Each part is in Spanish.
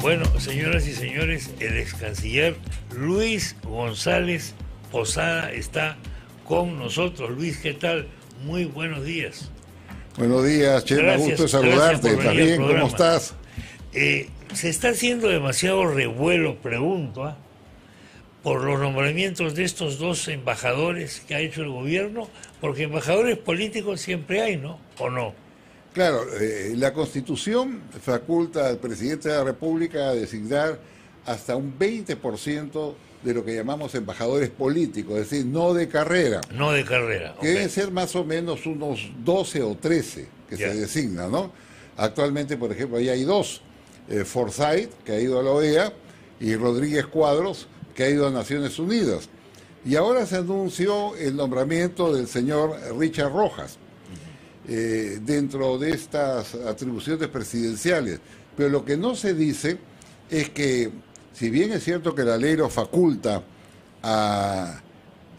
Bueno, señoras y señores, el ex canciller Luis González Posada está con nosotros. Luis, ¿qué tal? Muy buenos días. Buenos días, Chema, gusto de saludarte. ¿Estás bien? ¿Cómo estás? ¿Se está haciendo demasiado revuelo, pregunto, por los nombramientos de estos dos embajadores que ha hecho el gobierno? Porque embajadores políticos siempre hay, ¿no? ¿O no? Claro, la Constitución faculta al presidente de la República a designar hasta un 20% de lo que llamamos embajadores políticos, es decir, no de carrera. No de carrera. Que deben ser más o menos unos 12 o 13 que se designan, ¿no? Actualmente, por ejemplo, ahí hay dos. Forsyth, que ha ido a la OEA, y Rodríguez Cuadros, que ha ido a Naciones Unidas. Y ahora se anunció el nombramiento del señor Richard Rojas dentro de estas atribuciones presidenciales. Pero lo que no se dice es que, si bien es cierto que la ley lo faculta a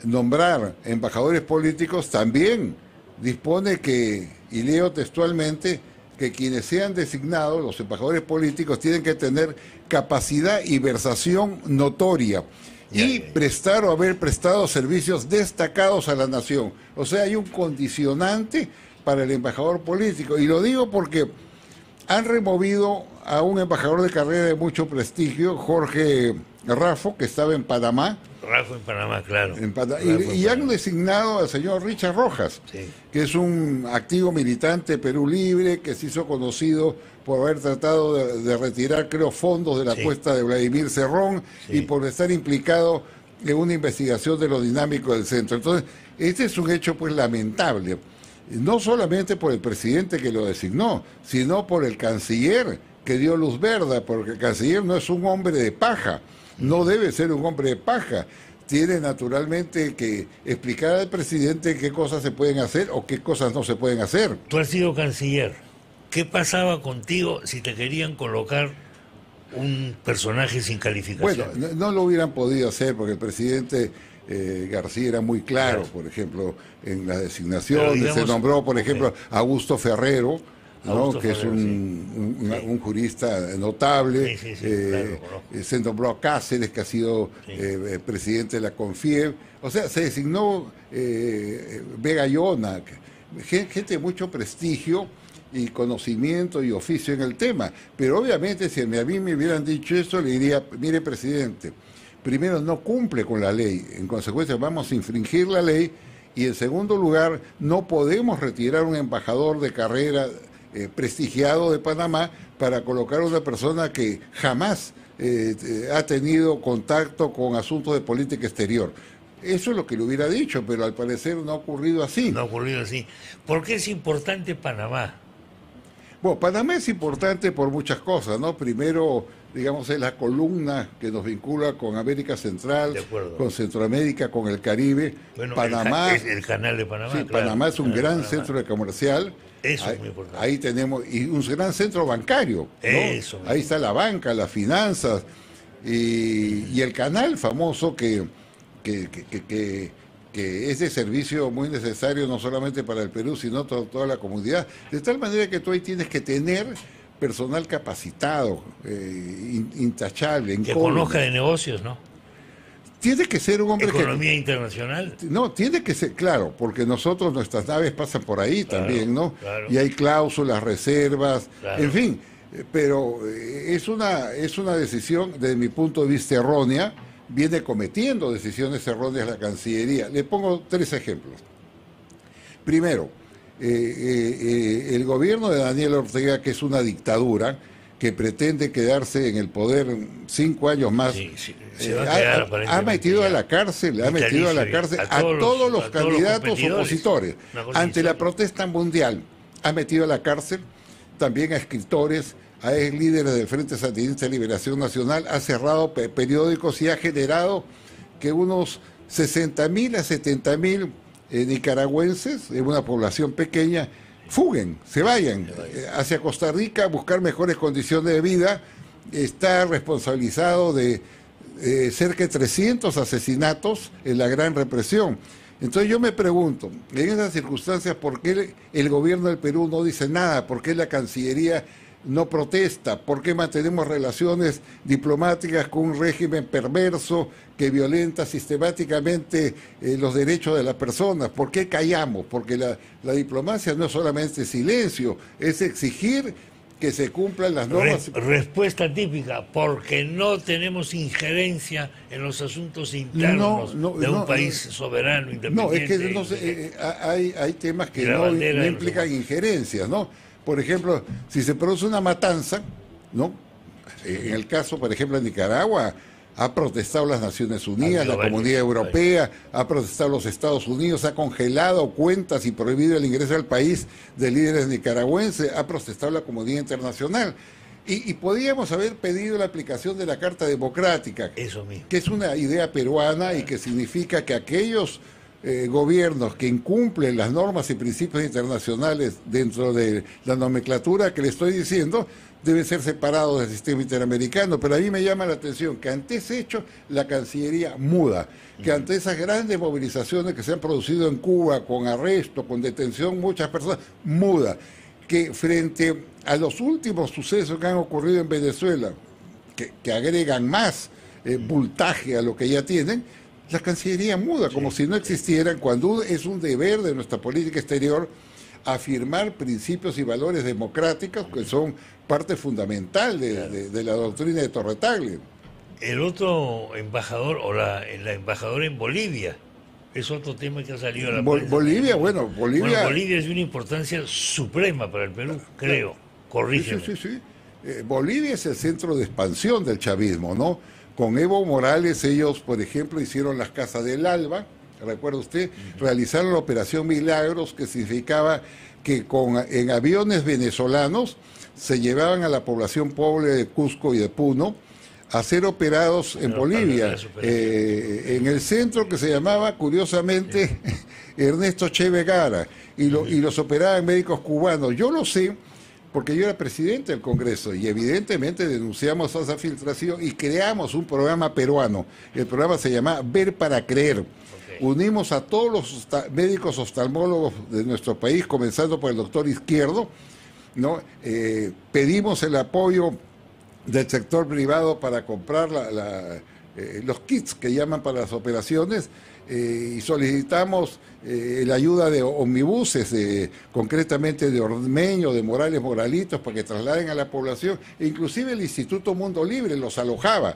nombrar embajadores políticos, también dispone que, y leo textualmente, que quienes sean designados, los embajadores políticos, tienen que tener capacidad y versación notoria y prestar o haber prestado servicios destacados a la nación. O sea, hay un condicionante para el embajador político. Y lo digo porque han removido a un embajador de carrera de mucho prestigio, Jorge Raffo, que estaba en Panamá. Raffo en Panamá, claro. Y han designado al señor Richard Rojas, que es un activo militante de Perú Libre, que se hizo conocido por haber tratado de retirar, creo, fondos de la cuesta de Vladimir Cerrón y por estar implicado en una investigación de lo dinámico del centro. Entonces, este es un hecho pues lamentable, no solamente por el presidente que lo designó, sino por el canciller que dio luz verde, porque el canciller no es un hombre de paja. No debe ser un hombre de paja. Tiene naturalmente que explicar al presidente qué cosas se pueden hacer o qué cosas no se pueden hacer. Tú has sido canciller. ¿Qué pasaba contigo si te querían colocar un personaje sin calificación? Bueno, no lo hubieran podido hacer porque el presidente García era muy claro, por ejemplo, en las designaciones. Digamos, se nombró, por ejemplo, a Augusto Ferrero, ¿no? Que es un jurista notable. Claro, se nombró a Cáceres, que ha sido presidente de la CONFIEB. O sea, se designó Vega Llona, gente de mucho prestigio y conocimiento y oficio en el tema. Pero obviamente si a mí me hubieran dicho esto, le diría, mire, presidente, primero no cumple con la ley, en consecuencia vamos a infringir la ley, y en segundo lugar no podemos retirar un embajador de carrera prestigiado de Panamá para colocar a una persona que jamás ha tenido contacto con asuntos de política exterior. Eso es lo que le hubiera dicho, pero al parecer no ha ocurrido así. No ha ocurrido así. ¿Por qué es importante Panamá? Bueno, Panamá es importante por muchas cosas, ¿no? Primero, digamos, es la columna que nos vincula con América Central, con Centroamérica, con el Caribe. Bueno, Panamá, el canal de Panamá. Sí, claro, Panamá es un gran centro comercial. Eso es muy importante. Ahí tenemos, y un gran centro bancario, ¿no? Eso. Ahí está la banca, las finanzas, y el canal famoso que es de servicio muy necesario no solamente para el Perú, sino toda la comunidad. De tal manera que tú ahí tienes que tener personal capacitado, intachable, que conozca de negocios, ¿no? Tiene que ser un hombre Economía internacional. No, tiene que ser, claro, porque nosotros, nuestras naves pasan por ahí también, ¿no? Claro. Y hay cláusulas, reservas, en fin. Pero es una decisión, desde mi punto de vista, errónea. Viene cometiendo decisiones erróneas la Cancillería. Le pongo 3 ejemplos. Primero, el gobierno de Daniel Ortega, que es una dictadura, que pretende quedarse en el poder 5 años más, ha metido a la cárcel, a todos los candidatos opositores. Ante la protesta mundial, ha metido a la cárcel también a escritores, a ex líderes del Frente Sandinista de Liberación Nacional, ha cerrado periódicos y ha generado que unos 60.000 a 70.000 nicaragüenses, de una población pequeña, fuguen, se vayan hacia Costa Rica a buscar mejores condiciones de vida. Está responsabilizado de cerca de 300 asesinatos en la gran represión. Entonces yo me pregunto, en esas circunstancias, ¿por qué el gobierno del Perú no dice nada? ¿Por qué la Cancillería no protesta? ¿Por qué mantenemos relaciones diplomáticas con un régimen perverso que violenta sistemáticamente los derechos de las personas? ¿Por qué callamos? Porque la diplomacia no es solamente silencio, es exigir que se cumplan las normas. Respuesta típica, porque no tenemos injerencia en los asuntos internos de un país soberano, independiente. No, es que hay temas que no implican injerencias, ¿no? Por ejemplo, si se produce una matanza, ¿no? En el caso, por ejemplo, de Nicaragua, ha protestado las Naciones Unidas, la Comunidad Europea, ha protestado los Estados Unidos, ha congelado cuentas y prohibido el ingreso al país de líderes nicaragüenses, ha protestado la comunidad internacional. Y podíamos haber pedido la aplicación de la Carta Democrática, eso mismo, que es una idea peruana y que significa que aquellos gobiernos que incumplen las normas y principios internacionales dentro de la nomenclatura que le estoy diciendo, debe ser separado del sistema interamericano. Pero a mí me llama la atención que ante ese hecho la Cancillería muda, que ante esas grandes movilizaciones que se han producido en Cuba, con arresto, con detención, muchas personas, muda, que frente a los últimos sucesos que han ocurrido en Venezuela, que agregan más voltaje a lo que ya tienen, la Cancillería muda, como si no existieran, cuando es un deber de nuestra política exterior afirmar principios y valores democráticos que son parte fundamental de la doctrina de Torre-Tagle. El otro embajador, o la embajadora en Bolivia, es otro tema que ha salido a la prensa. Bolivia es de una importancia suprema para el Perú, creo. Corrígeme. Sí. Bolivia es el centro de expansión del chavismo, ¿no? Con Evo Morales ellos, por ejemplo, hicieron las Casas del Alba, ¿recuerda usted? Realizaron la Operación Milagros, que significaba que en aviones venezolanos se llevaban a la población pobre de Cusco y de Puno a ser operados en Bolivia, en el centro que se llamaba, curiosamente, Ernesto Che Vergara, y los operaban médicos cubanos. Yo lo sé porque yo era presidente del Congreso y evidentemente denunciamos esa filtración y creamos un programa peruano. El programa se llama Ver para Creer. Unimos a todos los médicos oftalmólogos de nuestro país, comenzando por el doctor Izquierdo, ¿no? Pedimos el apoyo del sector privado para comprar los kits que llaman para las operaciones, y solicitamos la ayuda de omnibuses, concretamente de Ormeño, de Morales Moralitos, para que trasladen a la población. E inclusive el Instituto Mundo Libre los alojaba.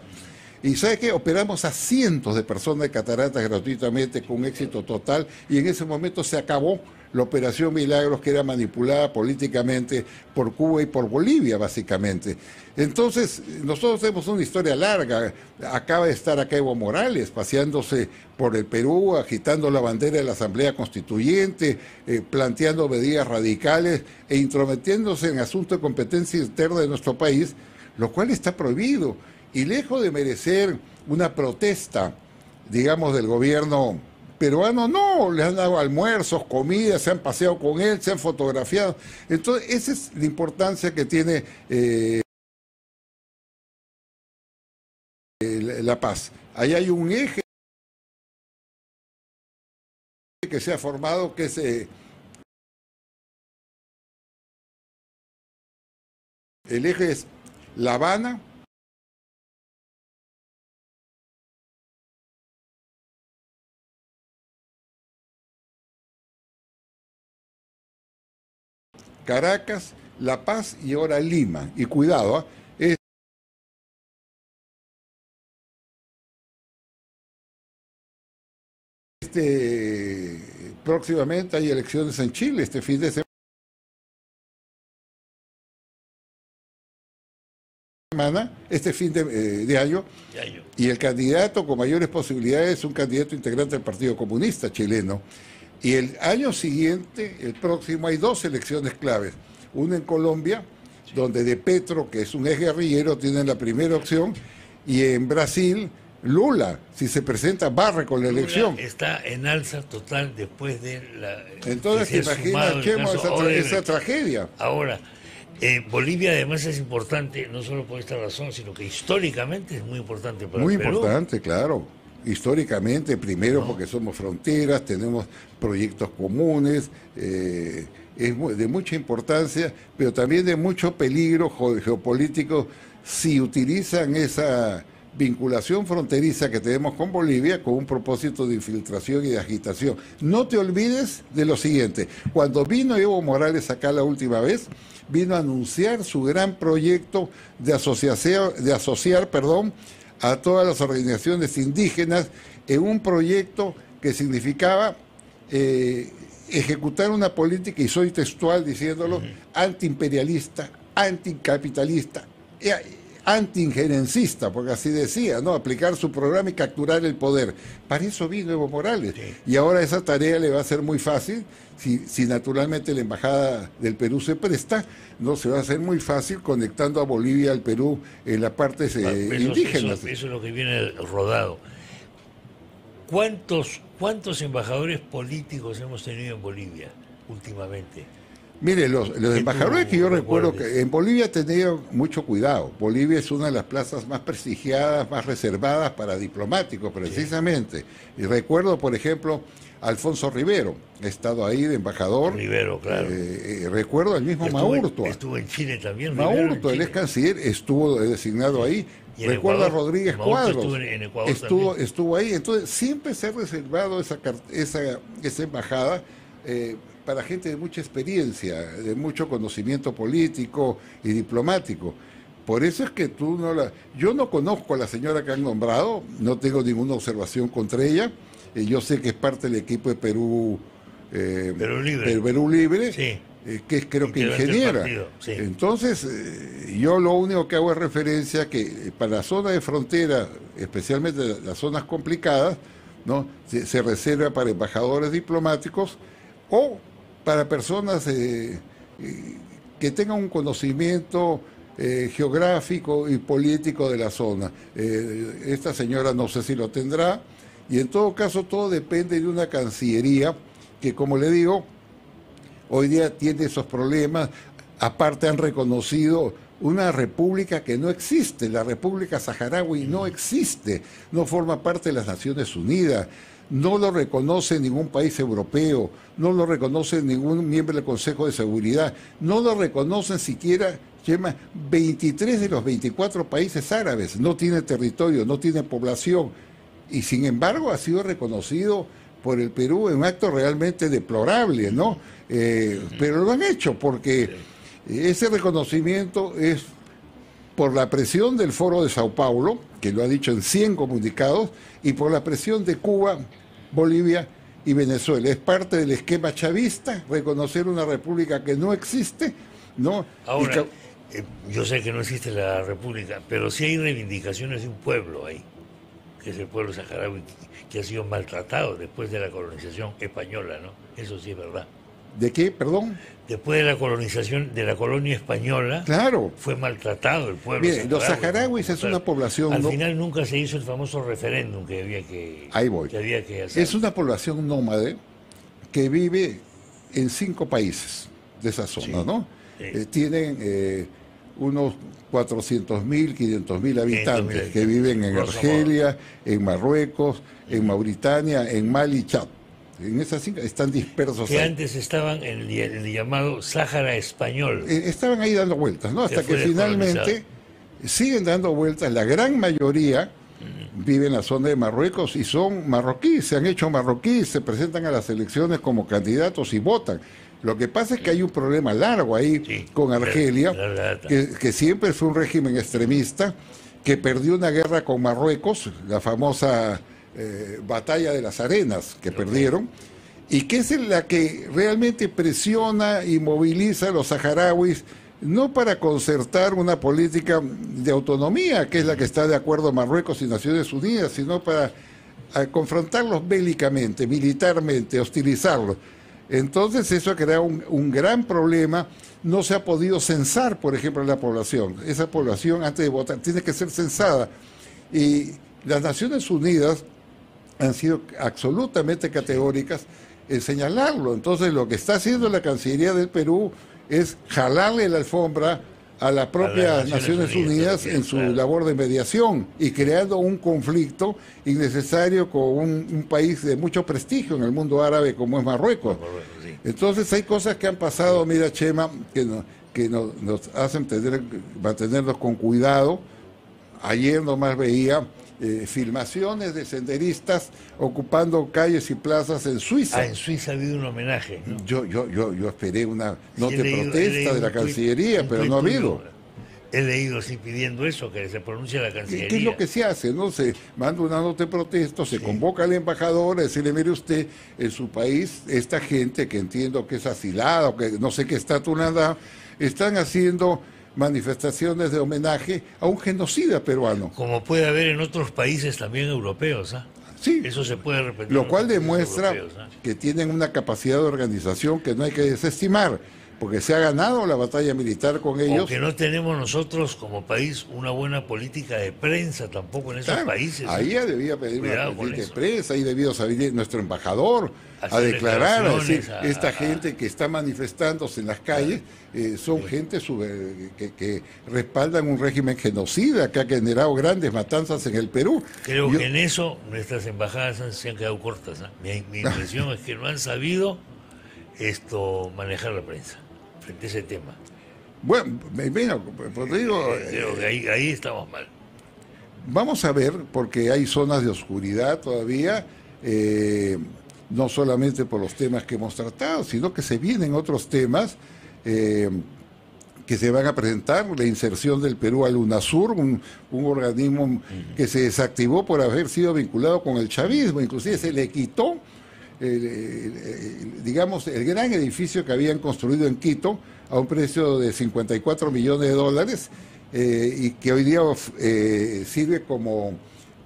Y ¿sabe qué? Operamos a cientos de personas de cataratas gratuitamente con un éxito total, y en ese momento se acabó la Operación Milagros, que era manipulada políticamente por Cuba y por Bolivia, básicamente. Entonces, nosotros tenemos una historia larga. Acaba de estar acá Evo Morales, paseándose por el Perú, agitando la bandera de la Asamblea Constituyente, planteando medidas radicales e intrometiéndose en asuntos de competencia interna de nuestro país, lo cual está prohibido. Y lejos de merecer una protesta, digamos, del gobierno peruano, no, les han dado almuerzos, comidas, se han paseado con él, se han fotografiado. Entonces, esa es la importancia que tiene la paz. Ahí hay un eje que se ha formado, que es el eje es La Habana, Caracas, La Paz y ahora Lima. Y cuidado, próximamente hay elecciones en Chile este fin de semana, este fin de año, y el candidato con mayores posibilidades es un candidato integrante del Partido Comunista chileno. Y el año siguiente, el próximo, hay dos elecciones claves. Una en Colombia, donde De Petro, que es un ex guerrillero, tiene la primera opción, y en Brasil, Lula, si se presenta, barre con la elección. Está en alza total después de la... Entonces, ¿te imaginas, Chemo, esa tragedia? Ahora, Bolivia además es importante, no solo por esta razón, sino que históricamente es muy importante para el Perú. Muy importante, claro. Históricamente, primero porque somos fronteras, tenemos proyectos comunes, es de mucha importancia, pero también de mucho peligro geopolítico si utilizan esa vinculación fronteriza que tenemos con Bolivia con un propósito de infiltración y de agitación. No te olvides de lo siguiente, cuando vino Evo Morales acá la última vez, vino a anunciar su gran proyecto de asociar a todas las organizaciones indígenas en un proyecto que significaba ejecutar una política, y soy textual diciéndolo, antiimperialista, anticapitalista, antiinjerencista, porque así decía, ¿no? Aplicar su programa y capturar el poder. Para eso vino Evo Morales. Sí. Y ahora esa tarea le va a ser muy fácil, si naturalmente la Embajada del Perú se presta, no se va a hacer muy fácil conectando a Bolivia al Perú en las partes indígenas. Eso es lo que viene rodado. ¿Cuántos embajadores políticos hemos tenido en Bolivia últimamente? Mire, los embajadores que yo recuerdo que en Bolivia tenían mucho cuidado. Bolivia es una de las plazas más prestigiadas, más reservadas para diplomáticos, precisamente. Sí. Y recuerdo, por ejemplo, a Alfonso Rivero, he estado ahí de embajador. Rivero, claro. Recuerdo al mismo Maurtua. Estuvo en Chile también. Maurtua, el ex canciller, estuvo designado ahí. Recuerdo a Rodríguez Cuadros. Estuvo ahí. Entonces, siempre se ha reservado esa embajada para gente de mucha experiencia, de mucho conocimiento político y diplomático. Por eso es que yo no conozco a la señora que han nombrado, no tengo ninguna observación contra ella. Yo sé que es parte del equipo de Perú Libre, sí. Que es creo que ingeniera. Sí. Entonces, yo lo único que hago es referencia que para la zona de frontera, especialmente las zonas complicadas, ¿no? se reserva para embajadores diplomáticos o para personas que tengan un conocimiento geográfico y político de la zona. Esta señora no sé si lo tendrá, y en todo caso todo depende de una cancillería que, como le digo, hoy día tiene esos problemas. Aparte han reconocido una república que no existe, la República Saharaui no existe, no forma parte de las Naciones Unidas. No lo reconoce ningún país europeo, no lo reconoce ningún miembro del Consejo de Seguridad, no lo reconocen siquiera 23 de los 24 países árabes, no tiene territorio, no tiene población, y sin embargo ha sido reconocido por el Perú en un acto realmente deplorable, ¿no? Pero lo han hecho porque ese reconocimiento es por la presión del Foro de Sao Paulo, que lo ha dicho en 100 comunicados, y por la presión de Cuba, Bolivia y Venezuela. Es parte del esquema chavista reconocer una república que no existe, ¿no? Ahora, yo sé que no existe la república, pero sí hay reivindicaciones de un pueblo ahí, que es el pueblo saharaui, que ha sido maltratado después de la colonización española, ¿no? Eso sí es verdad. ¿De qué, perdón? Después de la colonización de la colonia española, claro, fue maltratado el pueblo. Mire, los saharauis es una población... Al final nunca se hizo el famoso referéndum que había que hacer. Es una población nómade que vive en 5 países de esa zona, sí, ¿no? Sí. Tienen unos 400.000, 500.000 habitantes que viven en Argelia, en Marruecos, en Mauritania, en Mali y Chad. En esas 5 están dispersos. Que ahí antes estaban en el llamado Sáhara español. Estaban ahí dando vueltas, ¿no? Hasta que finalmente siguen dando vueltas. La gran mayoría vive en la zona de Marruecos y son marroquíes, se han hecho marroquíes, se presentan a las elecciones como candidatos y votan. Lo que pasa es que hay un problema largo ahí con Argelia, que siempre fue un régimen extremista, que perdió una guerra con Marruecos, la famosa batalla de las arenas que perdieron, y que es la que realmente presiona y moviliza a los saharauis, no para concertar una política de autonomía, que es la que está de acuerdo Marruecos y Naciones Unidas, sino para confrontarlos bélicamente, militarmente, hostilizarlos. Entonces eso ha creado un gran problema. No se ha podido censar, por ejemplo, la población. Esa población, antes de votar, tiene que ser censada. Y las Naciones Unidas han sido absolutamente categóricas en señalarlo. Entonces lo que está haciendo la Cancillería del Perú es jalarle la alfombra a las propias Naciones Unidas en su labor de mediación y creando un conflicto innecesario con un país de mucho prestigio en el mundo árabe como es Marruecos. Entonces hay cosas que han pasado, mira, Chema, que nos hacen mantenernos con cuidado. Ayer nomás veía filmaciones de senderistas ocupando calles y plazas en Suiza. Ah, en Suiza ha habido un homenaje, ¿no? Yo esperé una nota de protesta de la Cancillería, pero no ha habido. He leído así pidiendo eso, que se pronuncie la Cancillería. ¿Qué es lo que se hace? ¿No? Se manda una nota de protesta, se convoca al embajador a decirle, mire usted, en su país, esta gente que entiendo que es asilada o que no sé qué estatus nada, están haciendo manifestaciones de homenaje a un genocida peruano. Como puede haber en otros países también europeos, ¿ah? Sí. Eso se puede repetir. Lo cual demuestra que tienen una capacidad de organización que no hay que desestimar, porque se ha ganado la batalla militar con ellos. Porque no tenemos nosotros como país una buena política de prensa tampoco en esos países. Ahí ya debía pedir una política de prensa, ahí debió salir nuestro embajador a declarar, a decir, esta gente que está manifestándose en las calles son gente que respaldan un régimen genocida que ha generado grandes matanzas en el Perú. Creo que en eso nuestras embajadas se han quedado cortas, ¿eh? Mi impresión es que no han sabido manejar la prensa frente a ese tema. Bueno, pues te digo... Creo que ahí estamos mal. Vamos a ver, porque hay zonas de oscuridad todavía, no solamente por los temas que hemos tratado, sino que se vienen otros temas que se van a presentar, la inserción del Perú al UNASUR, un organismo que se desactivó por haber sido vinculado con el chavismo, inclusive se le quitó digamos, el gran edificio que habían construido en Quito a un precio de $54 millones y que hoy día sirve como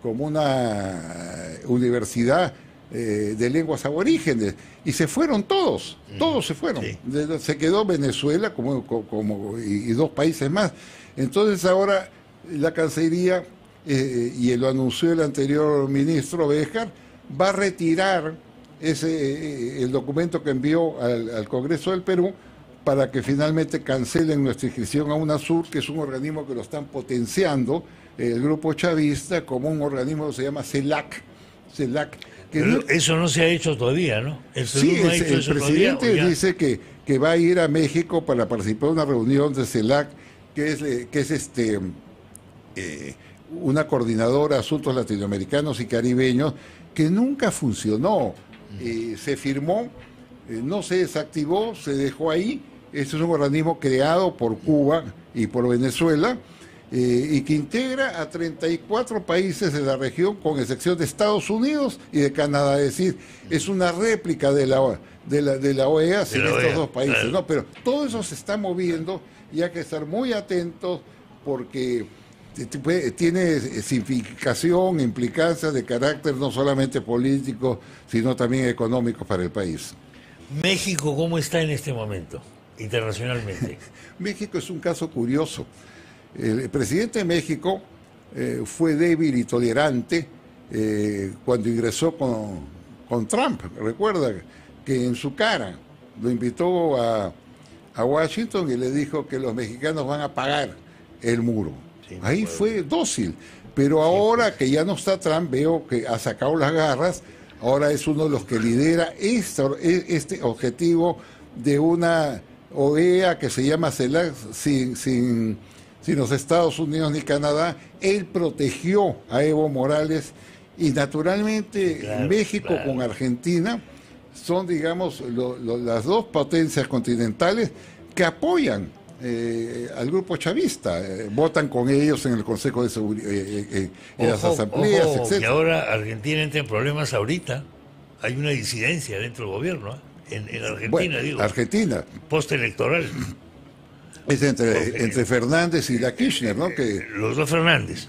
una universidad de lenguas aborígenes. Y se fueron todos se fueron. Sí. Se quedó Venezuela y dos países más. Entonces ahora la Cancillería, y lo anunció el anterior ministro Béjar, va a retirar el documento que envió al Congreso del Perú para que finalmente cancelen nuestra inscripción a UNASUR, que es un organismo que lo están potenciando el grupo chavista como un organismo que se llama CELAC. Pero eso no se ha hecho todavía, ¿no? El presidente dice que va a ir a México para participar en una reunión de CELAC, que es una coordinadora de asuntos latinoamericanos y caribeños, que nunca funcionó. Se firmó, no se desactivó, se dejó ahí. Este es un organismo creado por Cuba y por Venezuela y que integra a 34 países de la región, con excepción de Estados Unidos y de Canadá. Es decir, es una réplica de la OEA sin estos dos países. Claro. ¿No? Pero todo eso se está moviendo y hay que estar muy atentos porque tiene significación, implicancias de carácter no solamente político, sino también económico para el país. ¿México cómo está en este momento, internacionalmente? México es un caso curioso. El presidente de México fue débil y tolerante cuando ingresó con Trump. Recuerda que en su cara lo invitó a Washington y le dijo que los mexicanos van a pagar el muro. Ahí fue dócil, pero ahora que ya no está Trump, veo que ha sacado las garras, ahora es uno de los que lidera este objetivo de una OEA que se llama CELAC sin los Estados Unidos ni Canadá. Él protegió a Evo Morales y naturalmente México con Argentina son, digamos, las dos potencias continentales que apoyan al grupo chavista, votan con ellos en el Consejo de Seguridad, en las asambleas, etc. Y ahora Argentina entra en problemas ahorita. Hay una disidencia dentro del gobierno, en Argentina, bueno, digo. Argentina. Postelectoral. Es entre Fernández y la Kirchner, ¿no? Los dos Fernández,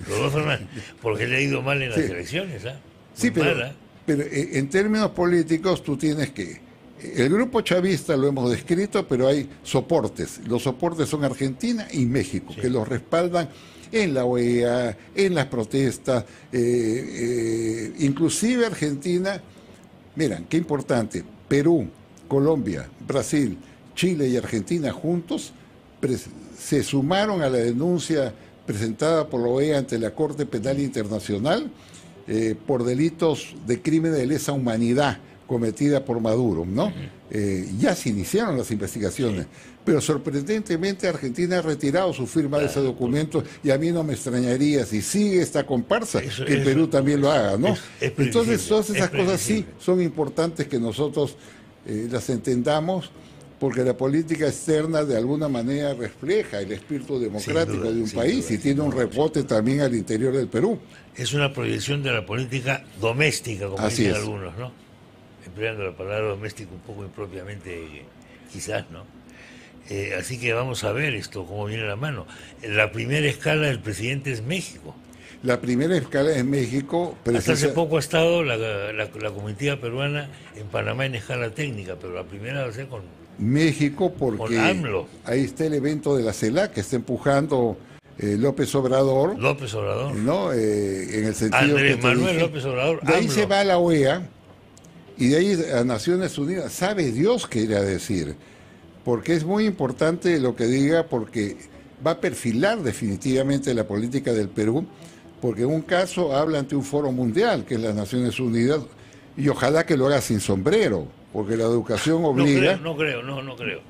porque le ha ido mal en las elecciones, ¿ah? Sí, pero en términos políticos tú tienes que... El grupo chavista lo hemos descrito, pero hay soportes. Los soportes son Argentina y México, que los respaldan en la OEA, en las protestas, inclusive Argentina. Miren, qué importante, Perú, Colombia, Brasil, Chile y Argentina juntos se sumaron a la denuncia presentada por la OEA ante la Corte Penal Internacional por delitos de crímenes de lesa humanidad cometida por Maduro, ¿no? Ya se iniciaron las investigaciones, pero sorprendentemente Argentina ha retirado su firma de ese documento y a mí no me extrañaría si sigue esta comparsa que el Perú también lo haga, ¿no? Entonces todas esas cosas sí son importantes que nosotros las entendamos, porque la política externa de alguna manera refleja el espíritu democrático de un país y tiene un rebote también al interior del Perú. Es una proyección de la política doméstica, como dicen algunos, ¿no? Empleando la palabra doméstico un poco impropiamente, quizás, ¿no? Así que vamos a ver esto, cómo viene la mano. La primera escala del presidente es México. La primera escala es México. Hasta hace poco ha estado la comitiva peruana en Panamá en escala técnica, pero la primera va a ser con México, porque ahí está el evento de la CELAC que está empujando López Obrador. López Obrador. ¿No? En el sentido Andrés que Manuel López Obrador. De ahí se va a la OEA y de ahí a Naciones Unidas. Sabe Dios qué irá a decir, porque es muy importante lo que diga, porque va a perfilar definitivamente la política del Perú, porque en un caso habla ante un foro mundial, que es las Naciones Unidas, y ojalá que lo haga sin sombrero, porque la educación obliga... No creo.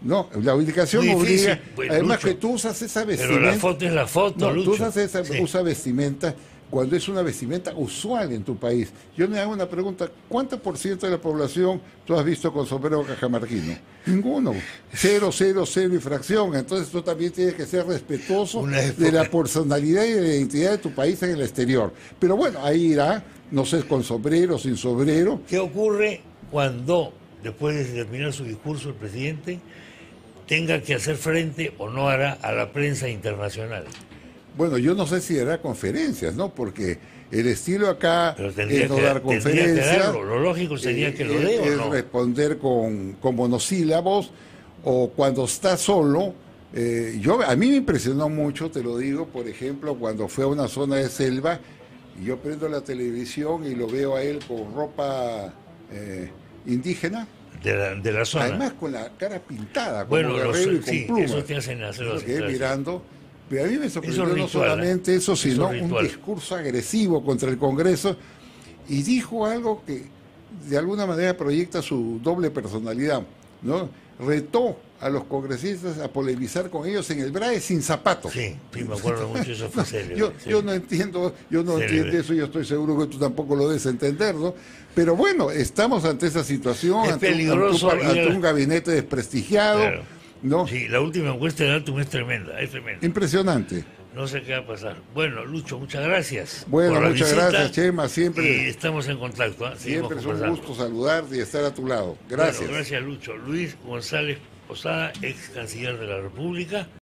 No, la educación obliga... Pues, además Lucho, que tú usas esa vestimenta... Pero la foto es la foto, no, Lucho. Tú usas vestimenta cuando es una vestimenta usual en tu país. Yo me hago una pregunta, ¿cuánto por ciento de la población tú has visto con sombrero cajamarquino? Ninguno. 0, y fracción. Entonces tú también tienes que ser respetuoso de la personalidad y de la identidad de tu país en el exterior. Pero bueno, ahí irá, no sé, con sombrero, sin sombrero. ¿Qué ocurre cuando, después de terminar su discurso, el presidente tenga que hacer frente o no hará a la prensa internacional? Bueno, yo no sé si hará conferencias, ¿no? Porque el estilo acá es no dar conferencias. Lo lógico sería que lo dé, ¿o no? Es responder con monosílabos, o cuando está solo. A mí me impresionó mucho, te lo digo, por ejemplo, cuando fue a una zona de selva, y yo prendo la televisión y lo veo a él con ropa indígena. De la zona. Además con la cara pintada, como guerrero y con plumas. Eso te hacen hacer los mirando. Pero a mí me sorprendió no solamente eso, sino un discurso agresivo contra el Congreso, y dijo algo que de alguna manera proyecta su doble personalidad, ¿no? Retó a los congresistas a polemizar con ellos en el BRAE sin zapatos. Sí, me acuerdo mucho, eso fue célebre. Yo no entiendo eso, yo estoy seguro que tú tampoco lo debes entender, ¿no? Pero bueno, estamos ante esa situación, ante un gabinete desprestigiado. Claro. ¿No? Sí, la última encuesta de Altum es tremenda, Impresionante. No sé qué va a pasar. Bueno, Lucho, muchas gracias. Bueno, muchas gracias, Chema, siempre. Y estamos en contacto. Siempre es un gusto saludarte y estar a tu lado. Gracias. Bueno, gracias, Lucho. Luis González Posada, ex canciller de la República.